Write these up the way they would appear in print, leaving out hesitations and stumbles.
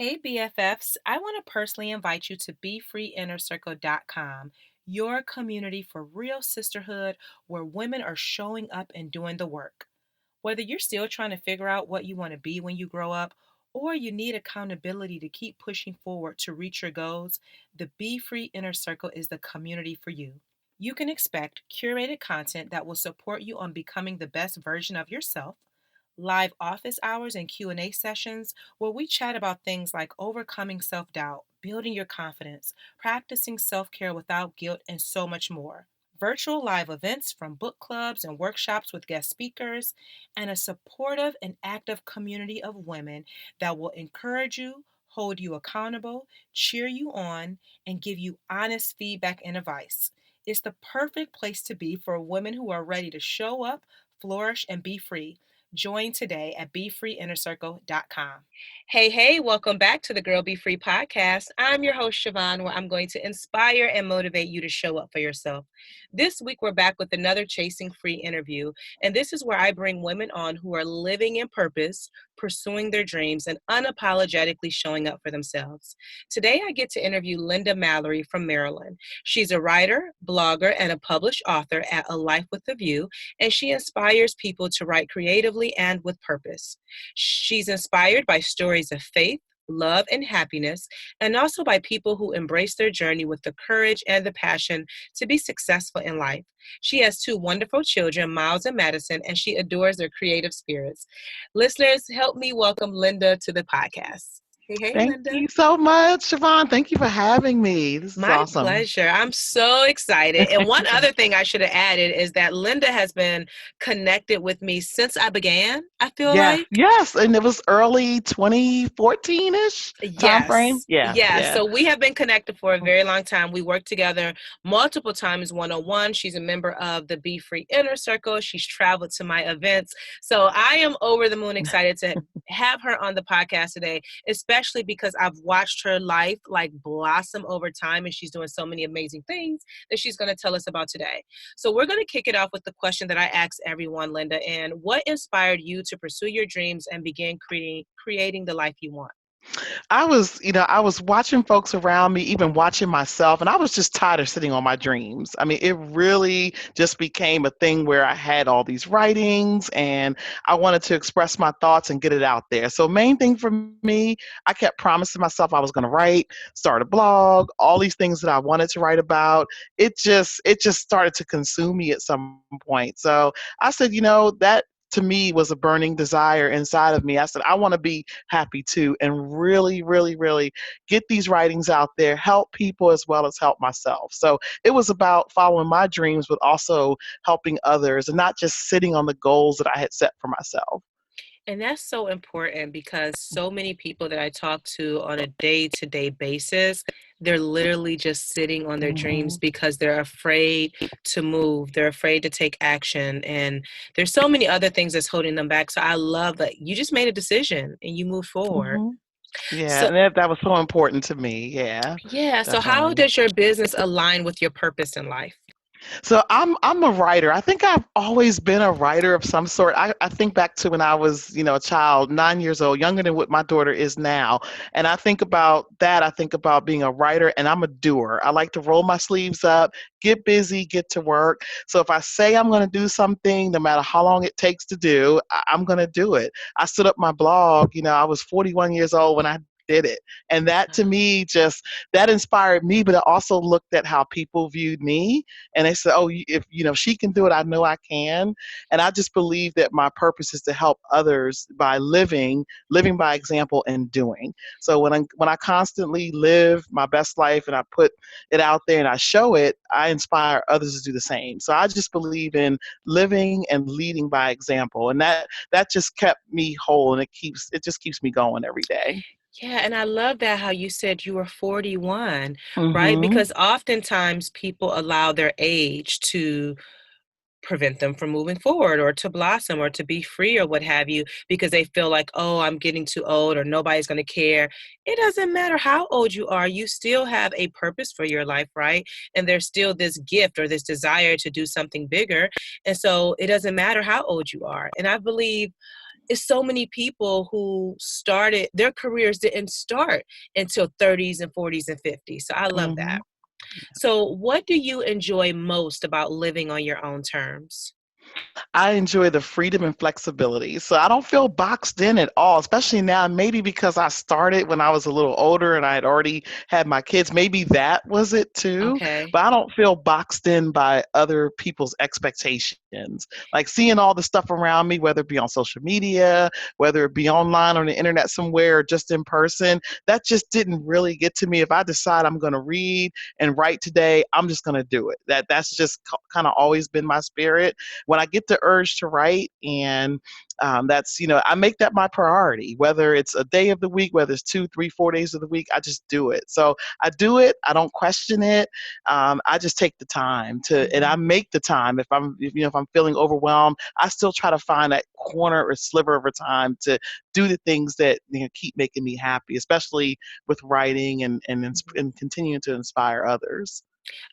Hey BFFs, I want to personally invite you to BeFreeInnerCircle.com, your community for real sisterhood where women are showing up and doing the work. Whether you're still trying to figure out what you want to be when you grow up, or you need accountability to keep pushing forward to reach your goals, the Be Free Inner Circle is the community for you. You can expect curated content that will support you on becoming the best version of yourself, live office hours and Q&A sessions where we chat about things like overcoming self-doubt, building your confidence, practicing self-care without guilt, and so much more. Virtual live events from book clubs and workshops with guest speakers, and a supportive and active community of women that will encourage you, hold you accountable, cheer you on, and give you honest feedback and advice. It's the perfect place to be for women who are ready to show up, flourish, and be free. Join today at BeFreeInnerCircle.com. Hey, welcome back to the Girl Be Free podcast. I'm your host, Siobhan, where I'm going to inspire and motivate you to show up for yourself. This week, we're back with another Chasing Free interview, and this is where I bring women on who are living in purpose, pursuing their dreams, and unapologetically showing up for themselves. Today, I get to interview Lynda Mallory from Maryland. She's a writer, blogger, and a published author at A Life with a View, and she inspires people to write creatively and with purpose. She's inspired by stories of faith, love, and happiness, and also by people who embrace their journey with the courage and the passion to be successful in life. She has two wonderful children, Miles and Madison, and she adores their creative spirits. Listeners, help me welcome Lynda to the podcast. Hey, Thank Lynda. you so much, Siobhan. Thank you for having me. This is My awesome. pleasure. I'm so excited. And one other thing I should have added is that Lynda has been connected with me since I began, I feel Yeah, like. yes, and it was early 2014-ish time frame. Yes. Yeah, Yeah. yeah. So we have been connected for a very long time. We worked together multiple times one-on-one. She's a member of the Be Free Inner Circle. She's traveled to my events. So I am over the moon excited to have her on the podcast today, especially because I've watched her life like blossom over time and she's doing so many amazing things that she's going to tell us about today. So we're going to kick it off with the question that I ask everyone, Lynda, and what inspired you to pursue your dreams and begin creating the life you want? I was watching folks around me, even watching myself, and I was just tired of sitting on my dreams. I mean, it really just became a thing where I had all these writings and I wanted to express my thoughts and get it out there. So main thing for me, I kept promising myself I was going to write, start a blog, all these things that I wanted to write about. It just started to consume me at some point. So I said, that to me was a burning desire inside of me. I said, I want to be happy too, and really, really, really get these writings out there, help people as well as help myself. So it was about following my dreams, but also helping others and not just sitting on the goals that I had set for myself. And that's so important because so many people that I talk to on a day-to-day basis, they're literally just sitting on their dreams Mhm. because they're afraid to move. They're afraid to take action. And there's so many other things that's holding them back. So I love that you just made a decision and you moved forward. Mhm. Yeah, So and that was so important to me. Yeah, yeah, so how definitely. does your business align with your purpose in life? So I'm a writer. I think I've always been a writer of some sort. I think back to when I was, a child, 9 years old, younger than what my daughter is now. And I think about that. I think about being a writer, and I'm a doer. I like to roll my sleeves up, get busy, get to work. So if I say I'm going to do something, no matter how long it takes to do, I'm going to do it. I stood up my blog. I was 41 years old when I did it. And that to me just that inspired me, but I also looked at how people viewed me and they said, "Oh, if she can do it, I know I can." And I just believe that my purpose is to help others by living by example and doing. So when I constantly live my best life and I put it out there and I show it, I inspire others to do the same. So I just believe in living and leading by example, and that just kept me whole, and it just keeps me going every day. Yeah, and I love that how you said you were 41, right? Mhm. Because oftentimes people allow their age to prevent them from moving forward or to blossom or to be free or what have you because they feel like, oh, I'm getting too old or nobody's going to care. It doesn't matter how old you are, you still have a purpose for your life, right? And there's still this gift or this desire to do something bigger. And so it doesn't matter how old you are. And I believe it's so many people who started their careers didn't start until 30s and 40s and 50s. So I love that. Mhm. So what do you enjoy most about living on your own terms? I enjoy the freedom and flexibility. So I don't feel boxed in at all, especially now, maybe because I started when I was a little older and I had already had my kids. Maybe that was it too. Okay. But I don't feel boxed in by other people's expectations. Like seeing all the stuff around me, whether it be on social media, whether it be online on the internet somewhere, or just in person, that just didn't really get to me. If I decide I'm going to read and write today, I'm just going to do it. That's just kind of always been my spirit when I get the urge to write, and that's, I make that my priority, whether it's a day of the week, whether it's 2, 3, 4 days of the week, I just do it. So I do it. I don't question it. I just take the time to, and I Mhm. make the time. If I'm feeling overwhelmed, I still try to find that corner or sliver of a time to do the things that keep making me happy, especially with writing Mhm. and continuing to inspire others.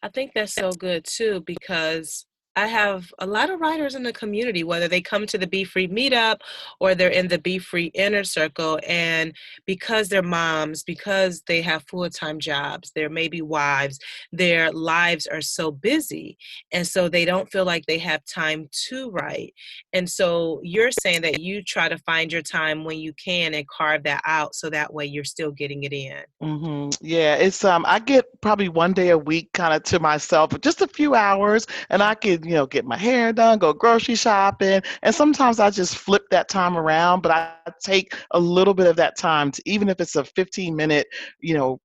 I think that's so good too, because I have a lot of writers in the community, whether they come to the Be Free meetup or they're in the Be Free inner circle. And because they're moms, because they have full time jobs, they're maybe wives, their lives are so busy. And so they don't feel like they have time to write. And so you're saying that you try to find your time when you can and carve that out so that way you're still getting it in. Yeah, it's I get probably 1 day a week kind of to myself, just a few hours, and I could, get my hair done, go grocery shopping, and sometimes I just flip that time around, but I take a little bit of that time to, even if it's a 15-minute,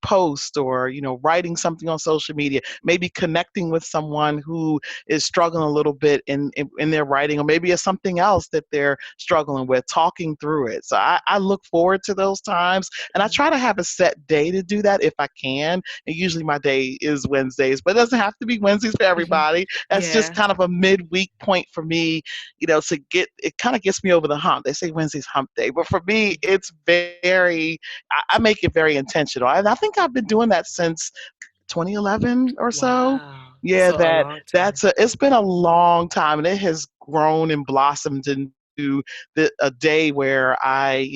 post, or, writing something on social media, maybe connecting with someone who is struggling a little bit in their writing, or maybe it's something else that they're struggling with, talking through it. So I look forward to those times, and I Mhm. try to have a set day to do that if I can. And usually my day is Wednesdays, but it doesn't have to be Wednesdays for Mhm. everybody. That's just Yeah. kind of a midweek point for me, to get it kind of gets me over the hump. They say Wednesday's hump day, but for me, it's I make it very intentional. And I think I've been doing that since 2011 or so. Wow. Yeah, So a long time. it's been a long time, and it has grown and blossomed into a day where I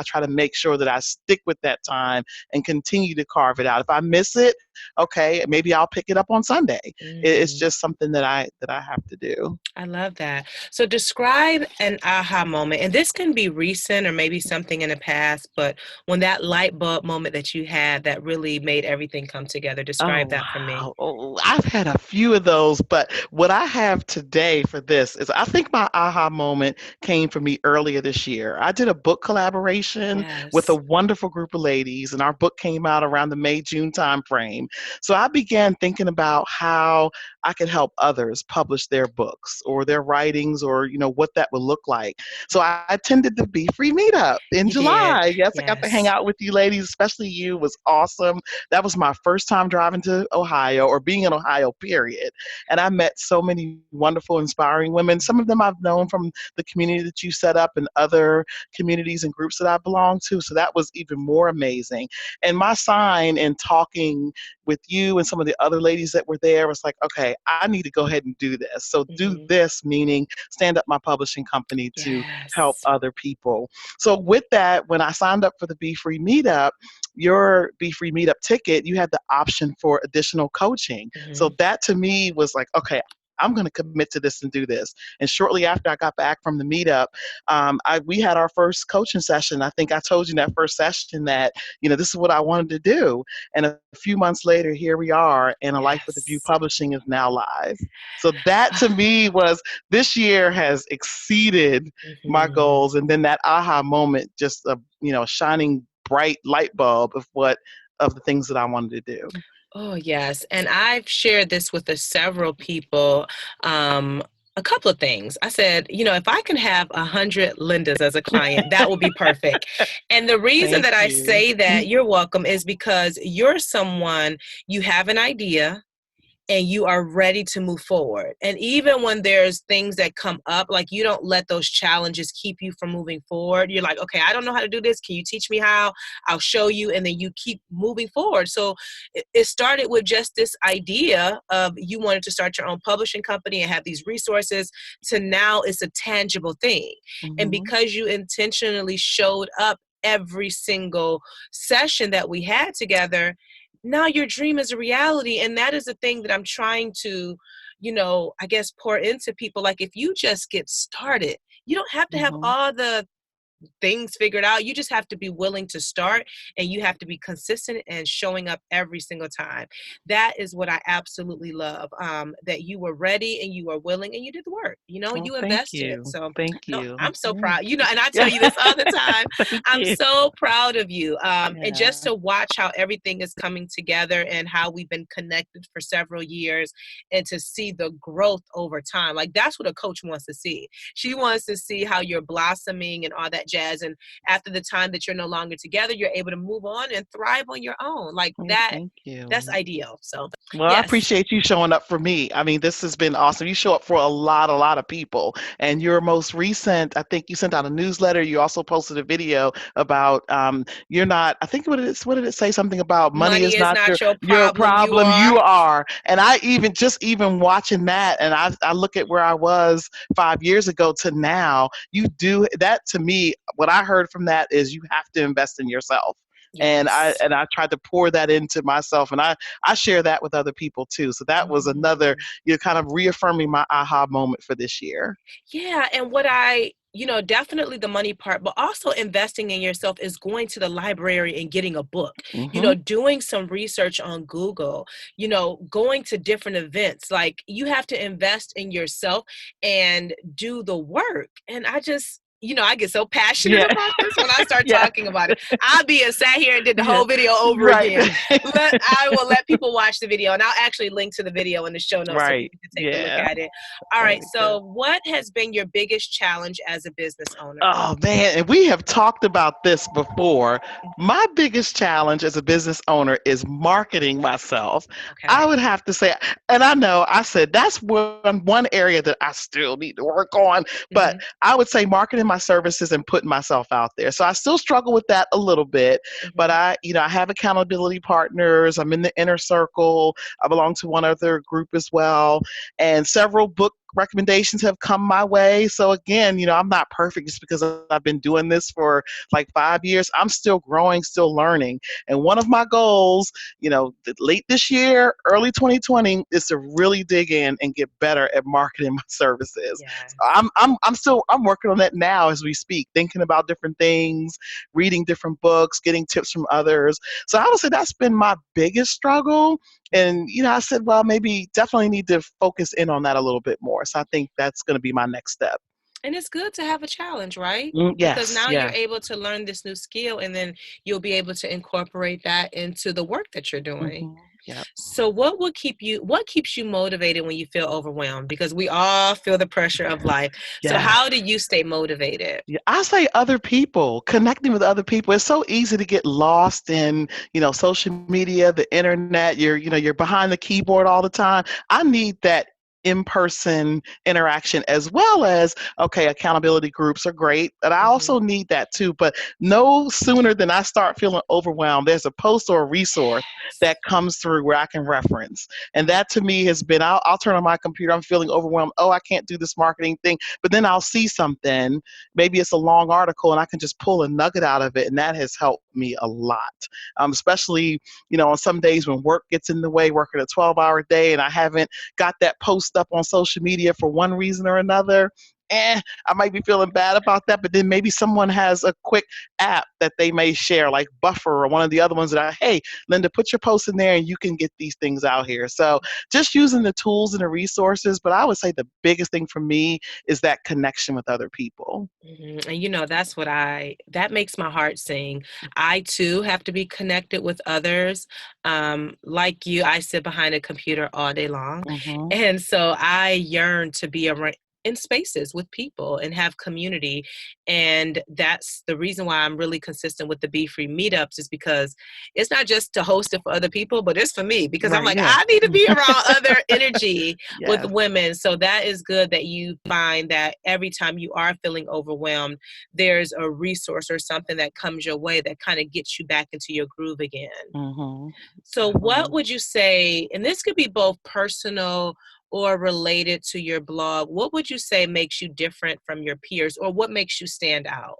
try to make sure that I stick with that time and continue to carve it out. If I miss it, okay, maybe I'll pick it up on Sunday. It's Mhm. just something that I have to do. I love that. So describe an aha moment, and this can be recent or maybe something in the past, but when that light bulb moment that you had that really made everything come together, Oh, describe that for me. wow. Oh, I've had a few of those, but what I have today for this is I think my aha moment came for me earlier this year. I did a book collaboration with a Yes. wonderful group of ladies, and our book came out around the May, June timeframe. So I began thinking about how I could help others publish their books or their writings, or, what that would look like. So I attended the Be Free meetup in You did. July. Yes, I got to hang Yes. out with you ladies, especially you. It was awesome. That was my first time driving to Ohio, or being in Ohio, period. And I met so many wonderful, inspiring women. Some of them I've known from the community that you set up and other communities and groups that I belong to. So that was even more amazing. And my sign in talking with you and some of the other ladies that were there was like, okay, I need to go ahead and do this. So do Mhm. this, meaning stand up my publishing company to help Yes. other people. So with that, when I signed up for the Be Free meetup, your Be Free meetup ticket, you had the option for additional coaching. So Mhm. that to me was like, okay, I'm going to commit to this and do this. And shortly after I got back from the meetup, we had our first coaching session. I think I told you in that first session that, this is what I wanted to do. And a few months later, here we are, and A Life with a View Yes. Publishing is now live. So that to me was, this year has exceeded my Mhm. goals. And then that aha moment, just a, shining bright light bulb of the things that I wanted to do. Oh, yes. And I've shared this with several people. Um, a couple of things. I said, if I can have 100 Lindas as a client, that would be perfect. And the reason Thank that I you. say that, you're welcome, is because you're someone, you have an idea, and you are ready to move forward. And even when there's things that come up, like you don't let those challenges keep you from moving forward. You're like, okay, I don't know how to do this. Can you teach me how? I'll show you. And then you keep moving forward. So it started with just this idea of you wanted to start your own publishing company and have these resources, to now it's a tangible thing. And Mhm. because you intentionally showed up every single session that we had together, now your dream is a reality. And that is the thing that I'm trying to, I guess, pour into people. Like, if you just get started, you don't have to have Mhm. all the things figured out. You just have to be willing to start, and you have to be consistent and showing up every single time. That is what I absolutely love. That you were ready and you were willing and you did the work. Oh, You thank invested. you. So Thank no, you. I'm so Yeah. proud. And I tell Yeah. you this all the time. Thank I'm you. so proud of you. And just Yeah. to watch how everything is coming together and how we've been connected for several years, and to see the growth over time. Like, that's what a coach wants to see. She wants to see how you're blossoming and all that jazz. And after the time that you're no longer together, you're able to move on and thrive on your own. Like Oh, that, thank that's you. ideal. So, Well, I yes, appreciate you showing up for me. I mean, this has been awesome. You show up for a lot of people. And your most recent, I think you sent out a newsletter. You also posted a video about you're not, I think what did it say? Something about money money is is not not your your problem. You problem. are. You are. And I even watching that, and I look at where I was 5 years ago to now, you do that to me. What I heard from that is you have to invest in yourself. And I Yes. and I tried to pour that into myself, and I share that with other people too. So that was another, Mhm. kind of reaffirming my aha moment for this year. Yeah, and what definitely the money part, but also investing in yourself is going to the library and getting a book, Hmm. doing some research on Google, going to different events. Like, you have to invest in yourself and do the work. And I get so passionate Yeah. about this when I start Yeah. talking about it. I'll be a sat here and did the Yeah. whole video over Right. again. I will let people watch the video, and I'll actually link to the video in the show notes so Right. people can take a look Yeah. at it. All right. Very good. So, what has been your biggest challenge as a business owner? Oh man, and we have talked about this before. Mhm. My biggest challenge as a business owner is marketing myself. I Okay. would have to say, and I know I said that's one area that I still need to work on, but Hmm. I would say marketing my services and putting myself out there. So I still struggle with that a little bit, but Hmm. I have accountability partners. I'm in the inner circle. I belong to one other group as well, and several book recommendations have come my way. So again, I'm not perfect just because I've been doing this for like 5 years. I'm still growing, still learning. And one of my goals, late this year, early 2020, is to really dig in and get better at marketing my services. So Yes. I'm working on that now as we speak, thinking about different things, reading different books, getting tips from others. So I would say that's been my biggest struggle. And I said, well, maybe definitely need to focus in on that a little bit more. So I think that's going to be my next step. And it's good to have a challenge, right? Because Yes, now you're yeah. able to learn this new skill, and then you'll be able to incorporate that into the work that you're doing. Yeah. So, what keeps you motivated when you feel overwhelmed? Because we all feel the pressure of life. So, Yes. how do you stay motivated? Yeah, I say other people, connecting with other people. It's so easy to get lost in, social media, the internet. You're behind the keyboard all the time. I need that in-person interaction as well as, okay, accountability groups are great, but I Hmm. also need that too. But no sooner than I start feeling overwhelmed, there's a post or a resource that comes through where I can reference. And that to me has been, I'll turn on my computer, I'm feeling overwhelmed. Oh, I can't do this marketing thing. But then I'll see something. Maybe it's a long article and I can just pull a nugget out of it. And that has helped me a lot, especially, on some days when work gets in the way, working a 12-hour day, and I haven't got that post up on social media for one reason or another. I might be feeling bad about that, but then maybe someone has a quick app that they may share, like Buffer or one of the other ones that hey, Lynda, put your post in there and you can get these things out here. So just using the tools and the resources. But I would say the biggest thing for me is that connection with other people. Mhm. And that's that makes my heart sing. I too have to be connected with others. Like you, I sit behind a computer all day long. Hmm. And so I yearn to be in spaces with people and have community. And that's the reason why I'm really consistent with the Be Free meetups, is because it's not just to host it for other people, but it's for me, because I'm Right. like, Yeah. I need to be around other energy with Yes. women. So that is good that you find that every time you are feeling overwhelmed, there's a resource or something that comes your way that kind of gets you back into your groove again. Hmm. So, what Definitely. would you say, and this could be both personal or related to your blog, what would you say makes you different from your peers, or what makes you stand out?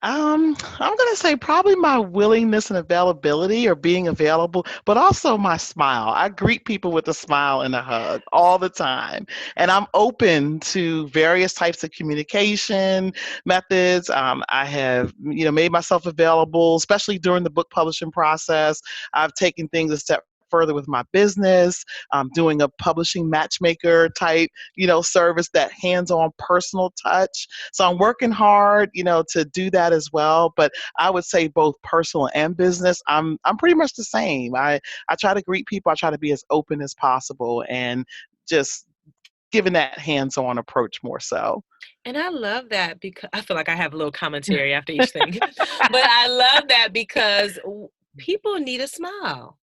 I'm gonna say probably my willingness and availability, or being available, but also my smile. I greet people with a smile and a hug all the time, and I'm open to various types of communication methods. I have, made myself available, especially during the book publishing process. I've taken things a step further with my business, doing a publishing matchmaker type, service, that hands-on personal touch. So I'm working hard, to do that as well. But I would say both personal and business, I'm pretty much the same. I try to greet people. I try to be as open as possible, and just giving that hands-on approach more so. And I love that, because I feel like I have a little commentary after each thing. But I love that because people need a smile.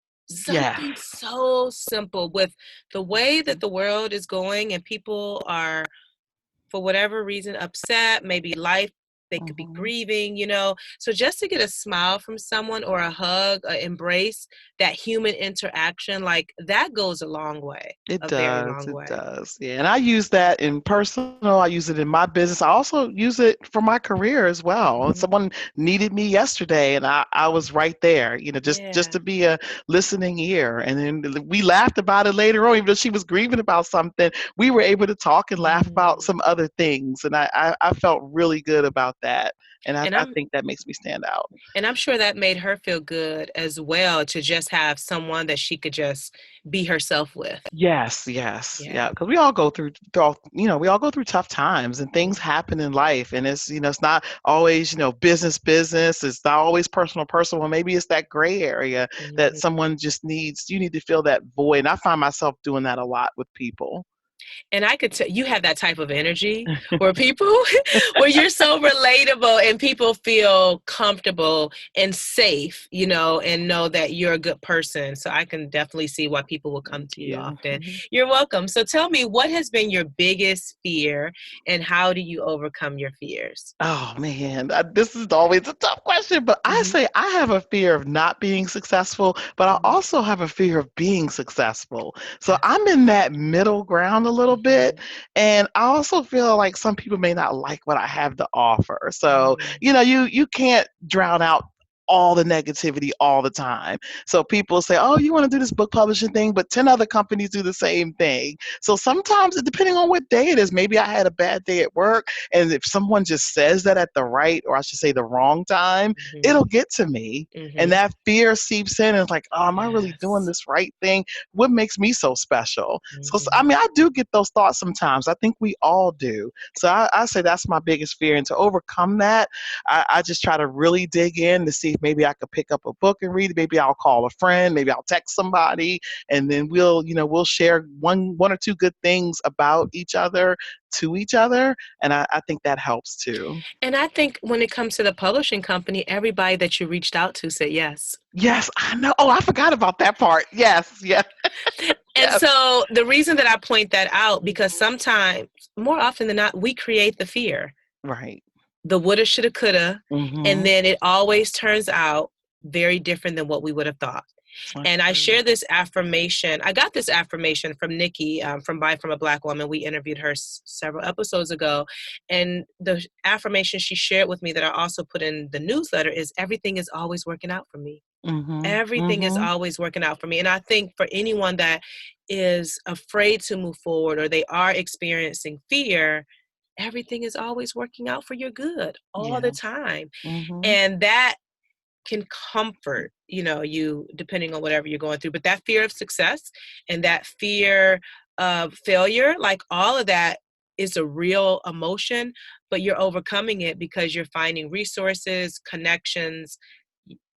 Yeah. Something so simple with the way that the world is going, and people are, for whatever reason, upset, maybe life, they could be Hmm. grieving, So just to get a smile from someone, or a hug, an embrace, that human interaction, like that goes a long way, It a very does. long It way. does. Yeah. And I use that in personal. I use it in my business. I also use it for my career as well. And Mhm. someone needed me yesterday, and I was right there, just Yeah. to be a listening ear. And then we laughed about it later on, even though she was grieving about something. We were able to talk and laugh about Mm. some other things. And I felt really good about that. And And I I'm think that makes me stand out. and I'm sure that made her feel good as well, to just have someone that she could just be herself with. Yes, yes, yeah. Yeah. Because we all go we all go through tough times, and things Mhm. happen in life, and it's not always, business. It's not always personal, personal. Maybe it's that gray area that Mhm. someone just needs. You need to fill that void, and I find myself doing that a lot with people. And I could tell you have that type of energy where people, where you're so relatable and people feel comfortable and safe, and know that you're a good person. So I can definitely see why people will come Thank to you you. often. You're welcome. So tell me, what has been your biggest fear, and how do you overcome your fears? Oh man, this is always a tough question, but I Hmm. say I have a fear of not being successful, but I Hmm. also have a fear of being successful. So That's I'm in that middle ground a little bit, hmm and I also feel like some people may not like what I have to offer. So, hmm you can't drown out all the negativity all the time. So people say, "Oh, you want to do this book publishing thing, but 10 other companies do the same thing." So sometimes, depending on what day it is, maybe I had a bad day at work, and if someone just says that at the right, or I should say the wrong time, hmm it'll get to me. And hmm that fear seeps in, and it's like, oh, am I really doing Yes. this right thing? What makes me so special? So, I Hmm. mean, I do get those thoughts sometimes. I think we all do. So I say that's my biggest fear. And to overcome that, I just try to really dig in to see if maybe I could pick up a book and read it. Maybe I'll call a friend. Maybe I'll text somebody, and then we'll share one or two good things about each other to each other, and I think that helps too. And I think when it comes to the publishing company, everybody that you reached out to said yes. Yes, I know. Oh, I forgot about that part. Yes, yes, And yes. so the reason that I point that out, because Mhm. sometimes, more often than not, we create the fear, Right. the woulda, shoulda, coulda, and Mhm. then it always turns out very different than what we would have thought. That's And I true. share this affirmation. I got this affirmation from Nikki, from Buy From a Black Woman. We interviewed her several episodes ago. And the affirmation she shared with me that I also put in the newsletter is, everything is always working out for me. Mhm. Everything is Mhm. always working out for me. And I think for anyone that is afraid to move forward, or they are experiencing fear, everything is always working out for your good all the Yeah. time. Mhm. And that can comfort, you, depending on whatever you're going through. But that fear of success and that fear of failure, like all of that is a real emotion, but you're overcoming it because you're finding resources, connections,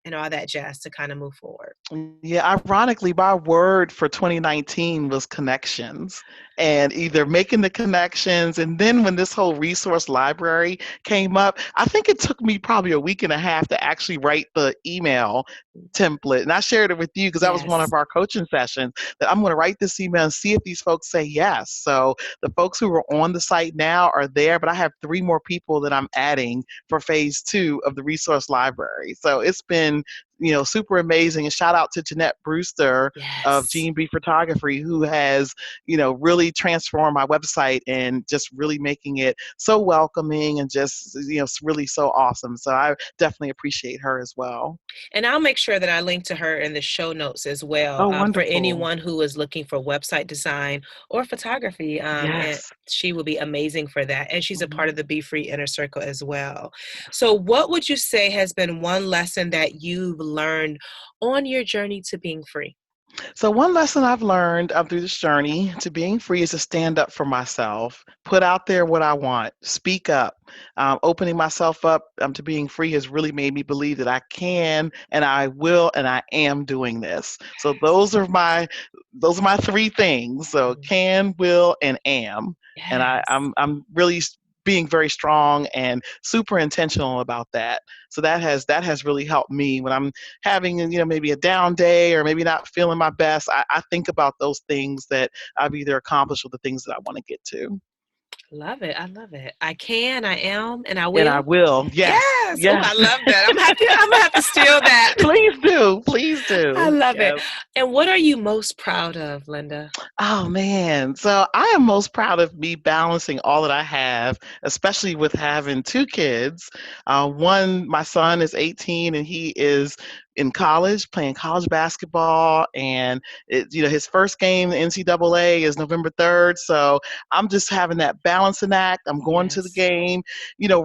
and all that jazz to kind of move forward. start. Yeah, ironically, my word for 2019 was connections and either making the connections. And then when this whole resource library came up, I think it took me probably a week and a half to actually write the email template. And I shared it with you because that was one of Yes. our coaching sessions that I'm going to write this email and see if these folks say yes. So the folks who are on the site now are there, but I have 3 more people that I'm adding for phase 2 of the resource library. So it's been super amazing. And shout out to Jeanette Brewster of Yes. G&B Photography, who has, really transformed my website and just really making it so welcoming and just, really so awesome. So I definitely appreciate her as well. And I'll make sure that I link to her in the show notes as well, Oh, for wonderful. anyone who is looking for website design or photography. And Yes. she will be amazing for that. And she's a part Mhm. of the Be Free Inner Circle as well. So, what would you say has been one lesson that you've learned on your journey to being free? So, one lesson I've learned through this journey to being free is to stand up for myself, put out there what I want, speak up. Opening myself up to being free has really made me believe that I can and I will and I am doing this. So, those are my 3 things. So, Mhm. can, will, and am. And Yes. I'm really being very strong and super intentional about that. So that has really helped me when I'm having maybe a down day or maybe not feeling my best. I think about those things that I've either accomplished or the things that I want to get to. Love it. I love it. I can, I am, and I And I will. will. Yes. Yes. Oh, I Yes. love that. I'm gonna have to steal that. Please do. Please I do. love it. Yes. And what are you most proud of, Linda? Oh man. So I am most proud of me balancing all that I have, especially with having 2 kids. One, my son is 18 and he is in college playing college basketball. And his first game, the NCAA, is November 3rd. So I'm just having that balancing act. I'm going to the Yes. game,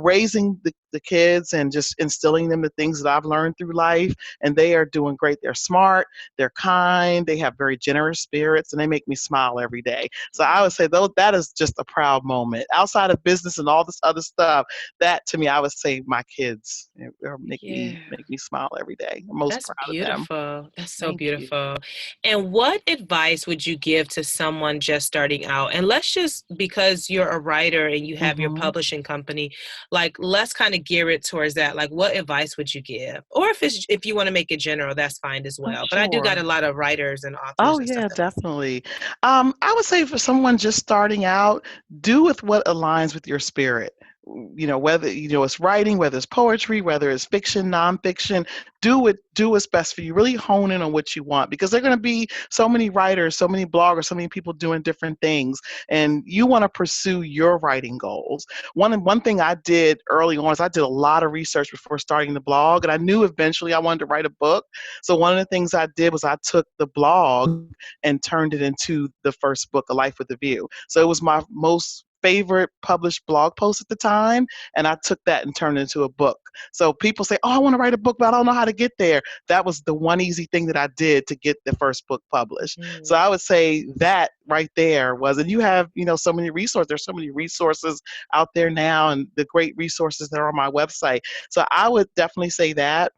raising the kids and just instilling them the things that I've learned through life. And they are doing great. They're smart, they're kind, they have very generous spirits, and they make me smile every day. So I would say though that is just a proud moment. Outside of business and all this other stuff, that to me, I would say my kids make me Yeah. make me smile every day. I'm most That's proud of them. beautiful. That's so Thank you. beautiful. And what advice would you give to someone just starting out? And let's just, because you're a writer and you have your Hmm. publishing company, like let's kind of gear it towards that. Like what advice would you give? Or if you want to make it general, that's fine as Oh, well. But I do got sure. a lot of writers and authors Oh and stuff yeah, that listen. definitely. I would say for someone just starting out, do with what aligns with your spirit. Whether it's writing, whether it's poetry, whether it's fiction, nonfiction, do what's best for you. Really hone in on what you want because there are going to be so many writers, so many bloggers, so many people doing different things, and you want to pursue your writing goals. One thing I did early on is I did a lot of research before starting the blog, and I knew eventually I wanted to write a book. So one of the things I did was I took the blog and turned it into the first book, A Life with a View. So it was my most favorite published blog post at the time, and I took that and turned it into a book. So people say, "Oh, I want to write a book, but I don't know how to get there." That was the one easy thing that I did to get the first book published. So Mm, I would say that right there was, and you have, so many resources. There's so many resources out there now, and the great resources that are on my website. So I would definitely say that.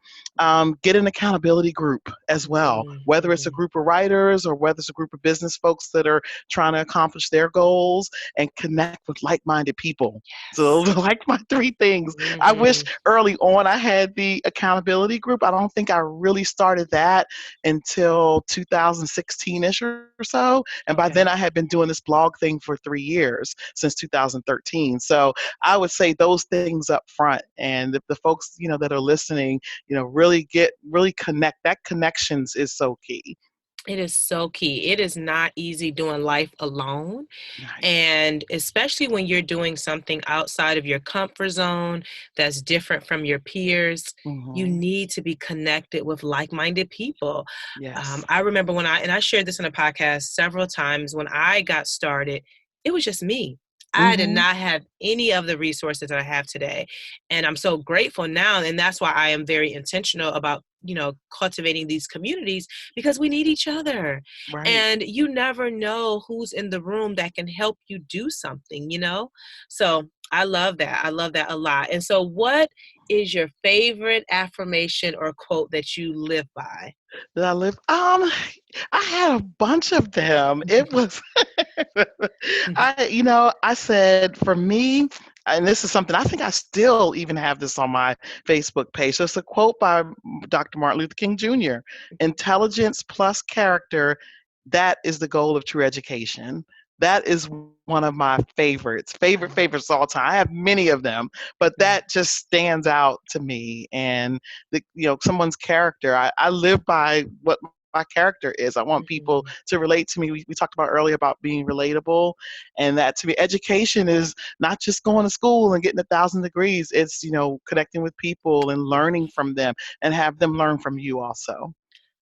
Get an accountability group as well, whether it's a mhm. group of writers or whether it's a group of business folks that are trying to accomplish their goals, and connect with like-minded people. So Yes. those are like my 3 things. I wish Mhm. early on I had the accountability group. I don't think I really started that until 2016ish or so. And by then Okay. I had been doing this blog thing for 3 years, since 2013. So I would say those things up front. And if the folks, that are listening, really connect. That connections is so key. It is so key. It is not easy doing life alone. Right. And especially when you're doing something outside of your comfort zone that's different from your peers, you Hmm. need to be connected with like minded people. Yes. I remember and I shared this in a podcast several times, when I got started, it was just me. I did Hmm. not have any of the resources that I have today. And I'm so grateful now. And that's why I am very intentional about, cultivating these communities, because we need each other. Right. And you never know who's in the room that can help you do something. So I love that. I love that a lot. And so, what is your favorite affirmation or quote that you live by? Did I live? I had a bunch of them. It was, I said for me, and this is something I think I still even have this on my Facebook page. So it's a quote by Dr. Martin Luther King Jr. Intelligence plus character, that is the goal of true education. That is one of my favorites of all time. I have many of them, but Mhm. that just stands out to me. And someone's character, I live by what my character is. I want people Mhm. to relate to me. We talked about earlier about being relatable, and that to me, education is not just going to school and getting 1,000 degrees. It's connecting with people and learning from them, and have them learn from you also.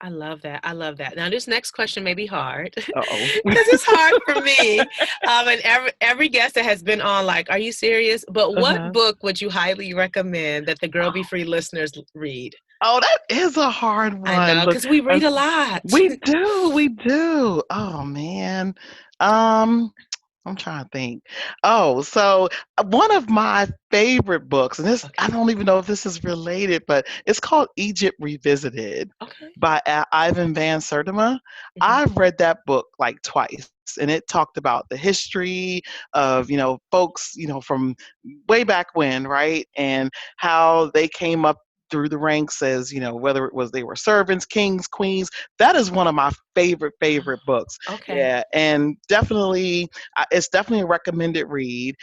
I love that. I love that. Now, this next question may be hard because Uh-oh. it's hard for me. And every guest that has been on, like, are you serious? But what Uh-huh. book would you highly recommend that the Girl Be Oh, Free listeners read? oh, that is a hard I one. know, Look, because we uh, read a lot. we do. Oh man. Um, I'm trying to think. Oh, so one of my favorite books, and this I Okay. don't even know if this is related, but it's called Egypt Revisited Okay. by Ivan Van Sertima. Mhm. I've read that book like twice, and it talked about the history of folks from way back when, right, and how they came up through the ranks as whether it was they were servants, kings, queens. That is one of my favorite books. Okay. Yeah, and definitely it's definitely a recommended read.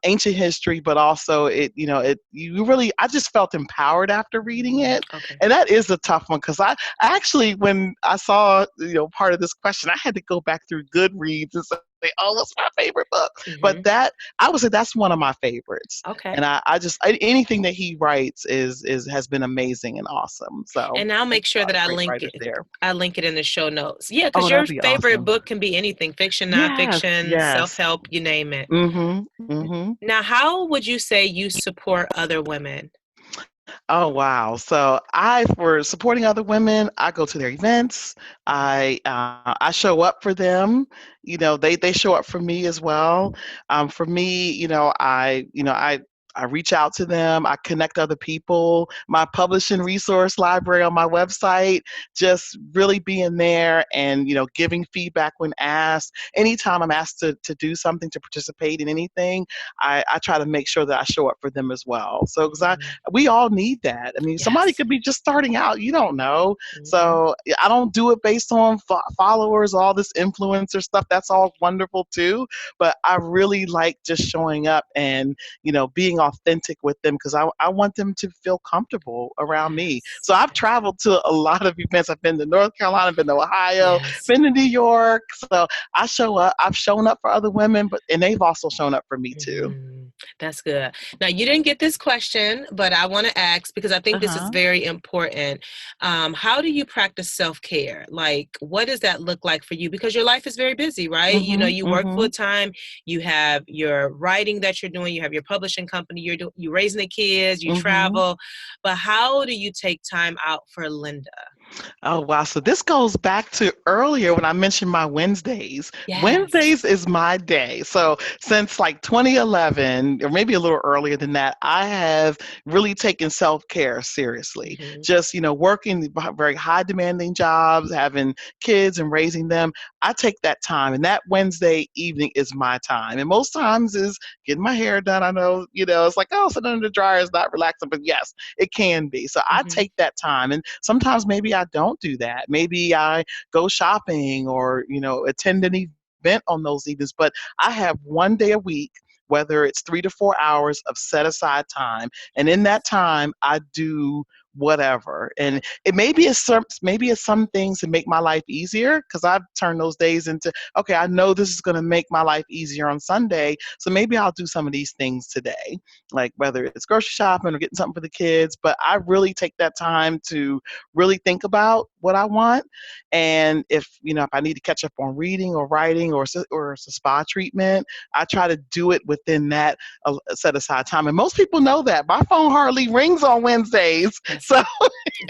Ancient history, but also it you really I just felt empowered after reading it, Okay. and that is a tough one because I actually when I saw part of this question, I had to go back through Goodreads and say, oh, what's my favorite book? But Mhm. that I would say that's one of my favorites, Okay. and I just anything that he writes is has been amazing and awesome. So And I'll there's make a sure lot that of great writers there. I link it in the show notes. Yeah, because Oh, your that'd be favorite awesome. book can be anything, fiction, Yes, nonfiction, yes. self-help, you name it. Mhm, mhm. Now, how would you say you support other women? Oh wow! So for supporting other women, I go to their events. Mhm. I show up for them. They show up for me as well. For me, I reach out to them. I connect other people. My publishing resource library on my website, just really being there and giving feedback when asked. Anytime I'm asked to do something, to participate in anything, I try to make sure that I show up for them as well. So because Mhm. we all need that. I mean, somebody Yes. could be just starting out. You don't know. Mhm. So yeah, I don't do it based on followers, all this influencer stuff. That's all wonderful too. But I really like just showing up and, being authentic with them because I want them to feel comfortable around me. Yes. So I've Yes. traveled to a lot of events. I've been to North Carolina, been to Ohio, Yes. been to New York. So I show up. I've shown up for other women, and they've also shown up for me too. Mhm. That's good. Now, you didn't get this question, but I want to ask because I think Uh this is huh. very important. How do you practice self-care? Like, what does that look like for you? Because your life is very busy, right? Mhm. You work full Mhm. time, you have your writing that you're doing, you have your publishing company, you're raising the kids, you Mhm. travel. But how do you take time out for Lynda? Oh, wow. So this goes back to earlier when I mentioned my Wednesdays. Yes. Wednesdays is my day. So since like 2011, or maybe a little earlier than that, I have really taken self care seriously. Hmm. Just, working very high demanding jobs, having kids and raising them. I take that time, and that Wednesday evening is my time. And most times is getting my hair done. I know, it's like, oh, sitting under the dryer is not relaxing, but yes, it can be. So I Hmm. take that time. And sometimes maybe I don't do that. Maybe I go shopping or, attend an event on those evenings. But I have one day a week, whether it's 3 to 4 hours of set aside time. And in that time, I do whatever. And it maybe it's some things to make my life easier because I've turned those days into, okay, I know this is going to make my life easier on Sunday. So maybe I'll do some of these things today, like whether it's grocery shopping or getting something for the kids. But I really take that time to really think about what I want. And if I need to catch up on reading or writing or it's a spa treatment, I try to do it within that set aside time. And most people know that my phone hardly rings on Wednesdays. That's So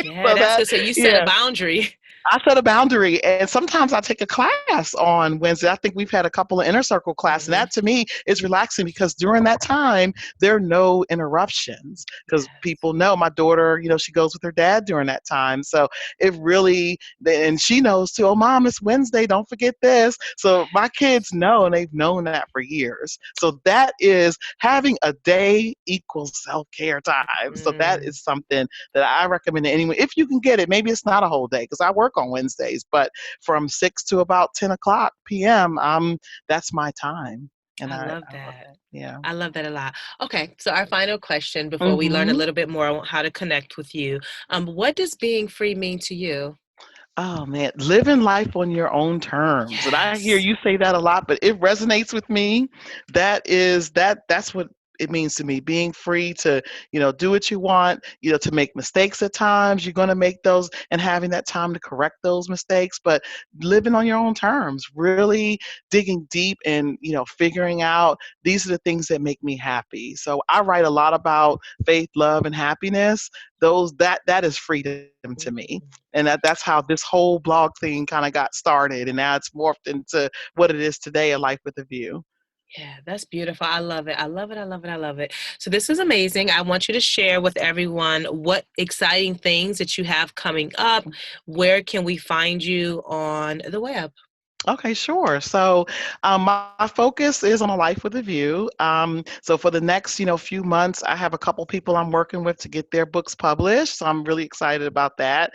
Yeah, so that's that good. So you set a yeah. boundary. I set a boundary, and sometimes I take a class on Wednesday. I think we've had a couple of inner circle class, and Mhm. that to me is relaxing because during that time there are no interruptions. Because Yes. people know my daughter, she goes with her dad during that time, so it really, and she knows too. Oh, mom, it's Wednesday. Don't forget this. So my kids know, and they've known that for years. So that is having a day equals self care time. So that Mm, is something that I recommend to anyone if you can get it. Maybe it's not a whole day because I work on Wednesdays, but from 6 to about 10 o'clock p.m., that's my time, and I love I love that. that. Yeah. I love that a lot. Okay, so our final question before we learn a Hmm. little bit more on how to connect with you. What does being free mean to you? Oh man, living life on your own terms. And I hear Yes. you say that a lot, but it resonates with me. That's what it means to me. Being free to, do what you want, to make mistakes at times. You're going to make those, and having that time to correct those mistakes, but living on your own terms, really digging deep and, figuring out these are the things that make me happy. So I write a lot about faith, love, and happiness. That is freedom to me, Mhm. and that's how this whole blog thing kind of got started, and now it's morphed into what it is today, a life with a view. Yeah, that's beautiful. I love it. I love it. I love it. I love it. So this is amazing. I want you to share with everyone what exciting things that you have coming up. Where can we find you on the web? Okay, sure. So my focus is on a life with a view. So for the next, few months, I have a couple people I'm working with to get their books published. So I'm really excited about that.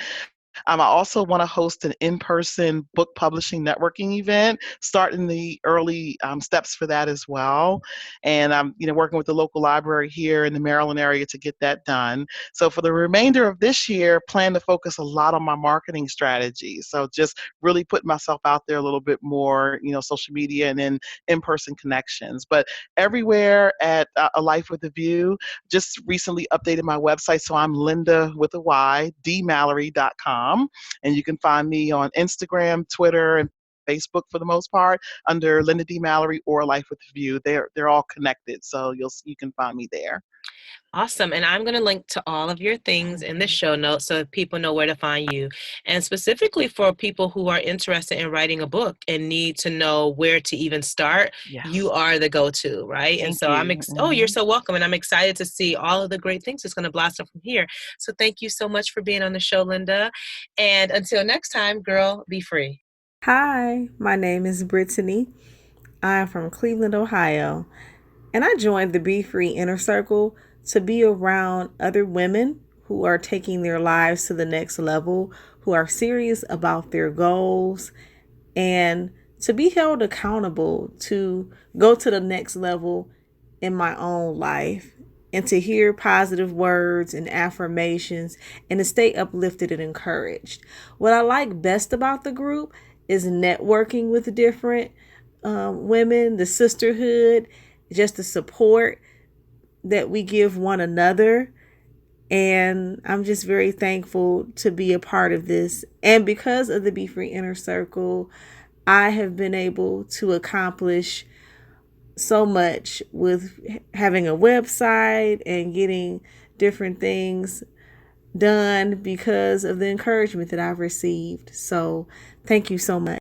I also want to host an in-person book publishing networking event, starting the early steps for that as well. And I'm, working with the local library here in the Maryland area to get that done. So for the remainder of this year, plan to focus a lot on my marketing strategy. So just really putting myself out there a little bit more, social media and then in-person connections. But everywhere at A Life with a View, just recently updated my website. So I'm Lynda with a Y, dmallory.com. And you can find me on Instagram, Twitter, and Facebook for the most part under Lynda D. Mallory or Life with a View. They're all connected. So you can find me there. Awesome. And I'm going to link to all of your things in the Mhm. show notes so that people know where to find you. And specifically for people who are interested in writing a book and need to know where to even start, you Yes. are the go to, right? And Thank so you. oh, you're Mhm. so welcome. And I'm excited to see all of the great things that's going to blossom from here. So thank you so much for being on the show, Lynda. And until next time, girl, be free. Hi, my name is Brittany. I'm from Cleveland, Ohio, and I joined the Be Free Inner Circle to be around other women who are taking their lives to the next level, who are serious about their goals, and to be held accountable to go to the next level in my own life, and to hear positive words and affirmations and to stay uplifted and encouraged. What I like best about the group is networking with different women, the sisterhood, just the support that we give one another. And I'm just very thankful to be a part of this. And because of the Be Free Inner Circle, I have been able to accomplish so much with having a website and getting different things done because of the encouragement that I've received. So, thank you so much.